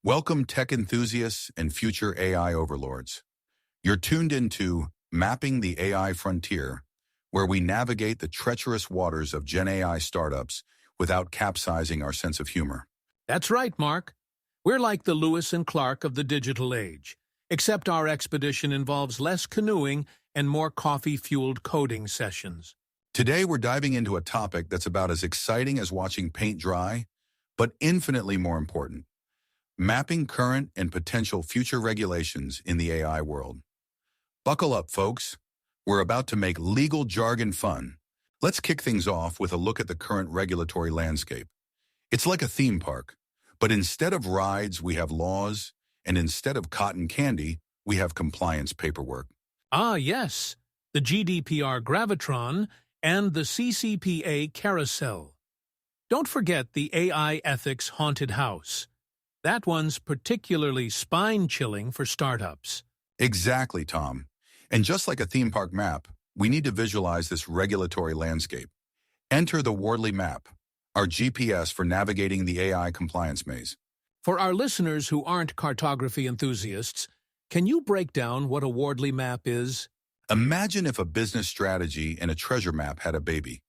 Welcome, tech enthusiasts and future AI overlords. You're tuned into Mapping the AI Frontier, where we navigate the treacherous waters of GenAI startups without capsizing our sense of humor. That's right, Mark. We're like the Lewis and Clark of the digital age, except our expedition involves less canoeing and more coffee-fueled coding sessions. Today, we're diving into a topic that's about as exciting as watching paint dry, but infinitely more important: mapping current and potential future regulations in the AI world. Buckle up, folks. We're about to make legal jargon fun. Let's kick things off with a look at the current regulatory landscape. It's like a theme park, but instead of rides, we have laws, and instead of cotton candy, we have compliance paperwork. Ah, yes, the GDPR Gravitron and the CCPA Carousel. Don't forget the AI ethics haunted house. That one's particularly spine-chilling for startups. Exactly, Tom. And just like a theme park map, we need to visualize this regulatory landscape. Enter the Wardley Map, our GPS for navigating the AI compliance maze. For our listeners who aren't cartography enthusiasts, can you break down what a Wardley Map is? Imagine if a business strategy and a treasure map had a baby.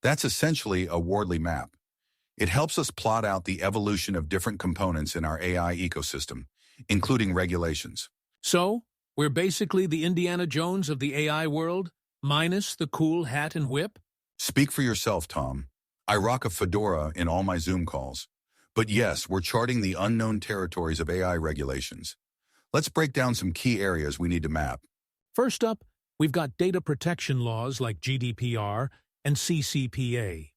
That's essentially a Wardley Map. It helps us plot out the evolution of different components in our AI ecosystem, including regulations. So, we're basically the Indiana Jones of the AI world, minus the cool hat and whip? Speak for yourself, Tom. I rock a fedora in all my Zoom calls. But yes, we're charting the unknown territories of AI regulations. Let's break down some key areas we need to map. First up, we've got data protection laws like GDPR and CCPA.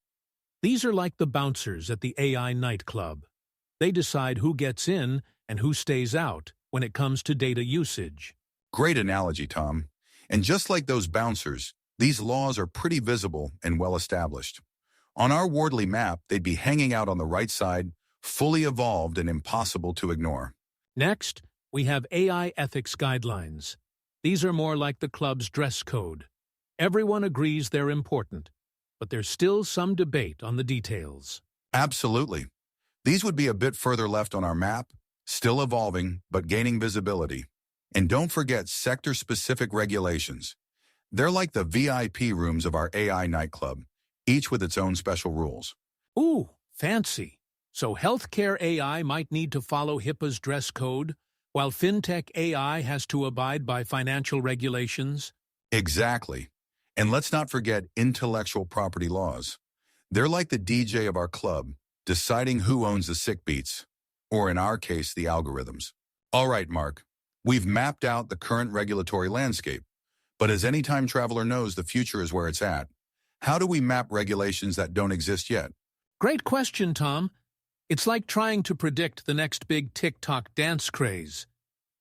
These are like the bouncers at the AI nightclub. They decide who gets in and who stays out when it comes to data usage. Great analogy, Tom. And just like those bouncers, these laws are pretty visible and well established. On our Wardley Map, they'd be hanging out on the right side, fully evolved and impossible to ignore. Next, we have AI ethics guidelines. These are more like the club's dress code. Everyone agrees they're important, but there's still some debate on the details. Absolutely. These would be a bit further left on our map, still evolving, but gaining visibility. And don't forget sector-specific regulations. They're like the VIP rooms of our AI nightclub, each with its own special rules. Ooh, fancy. So healthcare AI might need to follow HIPAA's dress code, while fintech AI has to abide by financial regulations? Exactly. And let's not forget intellectual property laws. They're like the DJ of our club, deciding who owns the sick beats, or in our case, the algorithms. All right, Mark, we've mapped out the current regulatory landscape, but as any time traveler knows, the future is where it's at. How do we map regulations that don't exist yet? Great question, Tom. It's like trying to predict the next big TikTok dance craze.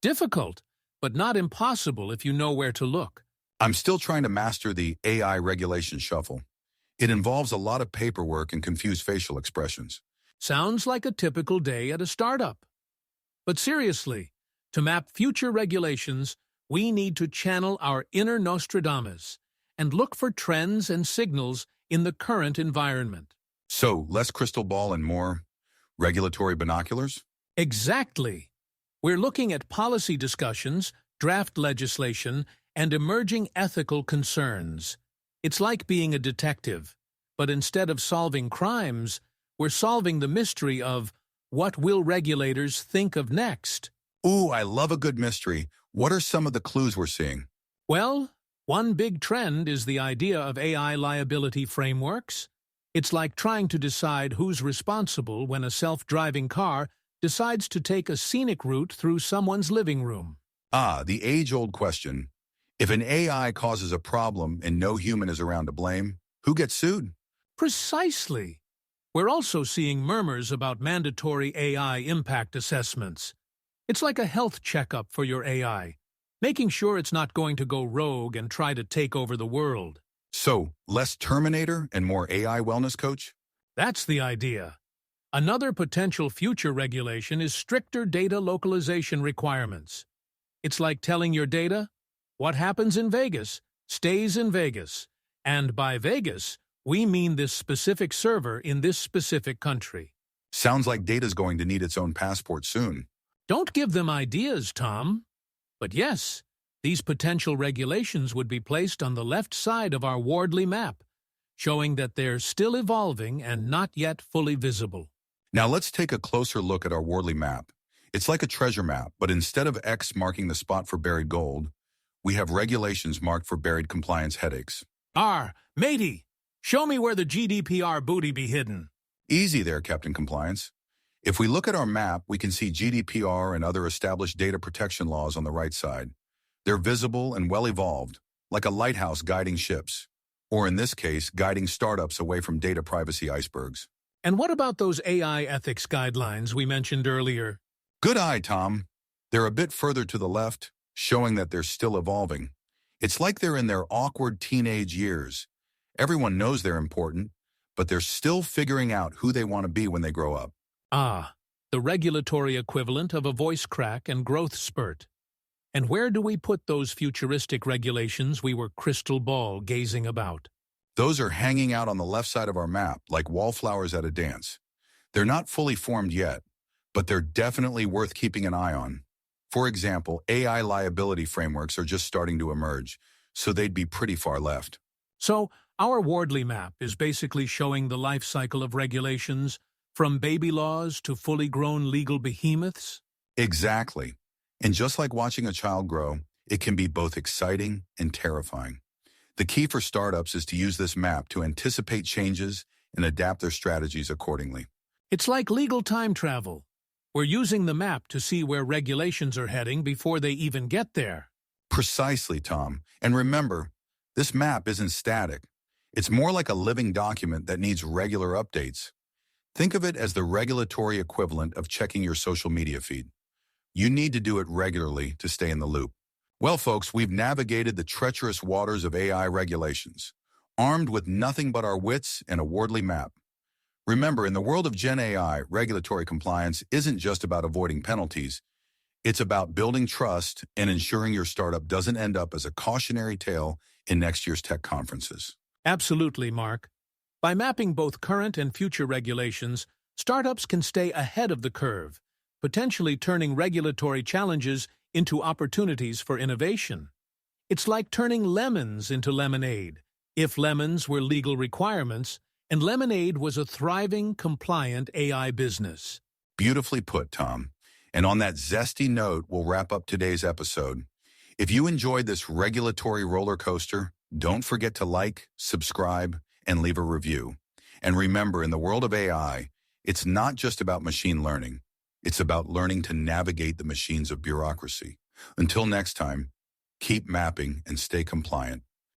Difficult, but not impossible if you know where to look. I'm still trying to master the AI regulation shuffle. It involves a lot of paperwork and confused facial expressions. Sounds like a typical day at a startup. But seriously, to map future regulations, we need to channel our inner Nostradamus and look for trends and signals in the current environment. So, less crystal ball and more regulatory binoculars? Exactly. We're looking at policy discussions, draft legislation, and emerging ethical concerns. It's like being a detective, but instead of solving crimes, we're solving the mystery of what will regulators think of next. Ooh, I love a good mystery. What are some of the clues we're seeing? Well, one big trend is the idea of AI liability frameworks. It's like trying to decide who's responsible when a self-driving car decides to take a scenic route through someone's living room. Ah, the age-old question. If an AI causes a problem and no human is around to blame, who gets sued? Precisely. We're also seeing murmurs about mandatory AI impact assessments. It's like a health checkup for your AI, making sure it's not going to go rogue and try to take over the world. So, less Terminator and more AI wellness coach? That's the idea. Another potential future regulation is stricter data localization requirements. It's like telling your data, what happens in Vegas stays in Vegas, and by Vegas, we mean this specific server in this specific country. Sounds like data's going to need its own passport soon. Don't give them ideas, Tom. But yes, these potential regulations would be placed on the left side of our Wardley Map, showing that they're still evolving and not yet fully visible. Now let's take a closer look at our Wardley Map. It's like a treasure map, but instead of X marking the spot for buried gold, we have regulations marked for buried compliance headaches. Matey, show me where the GDPR booty be hidden. Easy there, Captain Compliance. If we look at our map, we can see GDPR and other established data protection laws on the right side. They're visible and well-evolved, like a lighthouse guiding ships, or in this case, guiding startups away from data privacy icebergs. And what about those AI ethics guidelines we mentioned earlier? Good eye, Tom. They're a bit further to the left, showing that they're still evolving. It's like they're in their awkward teenage years. Everyone knows they're important, but they're still figuring out who they want to be when they grow up. The regulatory equivalent of a voice crack and growth spurt. And where do we put those futuristic regulations we were crystal ball gazing about? Those are hanging out on the left side of our map, like wallflowers at a dance. They're not fully formed yet, but they're definitely worth keeping an eye on. For example, AI liability frameworks are just starting to emerge, so they'd be pretty far left. So, our Wardley Map is basically showing the life cycle of regulations, from baby laws to fully grown legal behemoths? Exactly. And just like watching a child grow, it can be both exciting and terrifying. The key for startups is to use this map to anticipate changes and adapt their strategies accordingly. It's like legal time travel. We're using the map to see where regulations are heading before they even get there. Precisely, Tom. And remember, this map isn't static. It's more like a living document that needs regular updates. Think of it as the regulatory equivalent of checking your social media feed. You need to do it regularly to stay in the loop. Well, folks, we've navigated the treacherous waters of AI regulations, armed with nothing but our wits and a Wardley Map. Remember, in the world of GenAI, regulatory compliance isn't just about avoiding penalties. It's about building trust and ensuring your startup doesn't end up as a cautionary tale in next year's tech conferences. Absolutely, Mark. By mapping both current and future regulations, startups can stay ahead of the curve, potentially turning regulatory challenges into opportunities for innovation. It's like turning lemons into lemonade, if lemons were legal requirements, and lemonade was a thriving, compliant AI business. Beautifully put, Tom. And on that zesty note, we'll wrap up today's episode. If you enjoyed this regulatory roller coaster, don't forget to like, subscribe, and leave a review. And remember, in the world of AI, it's not just about machine learning. It's about learning to navigate the machines of bureaucracy. Until next time, keep mapping and stay compliant.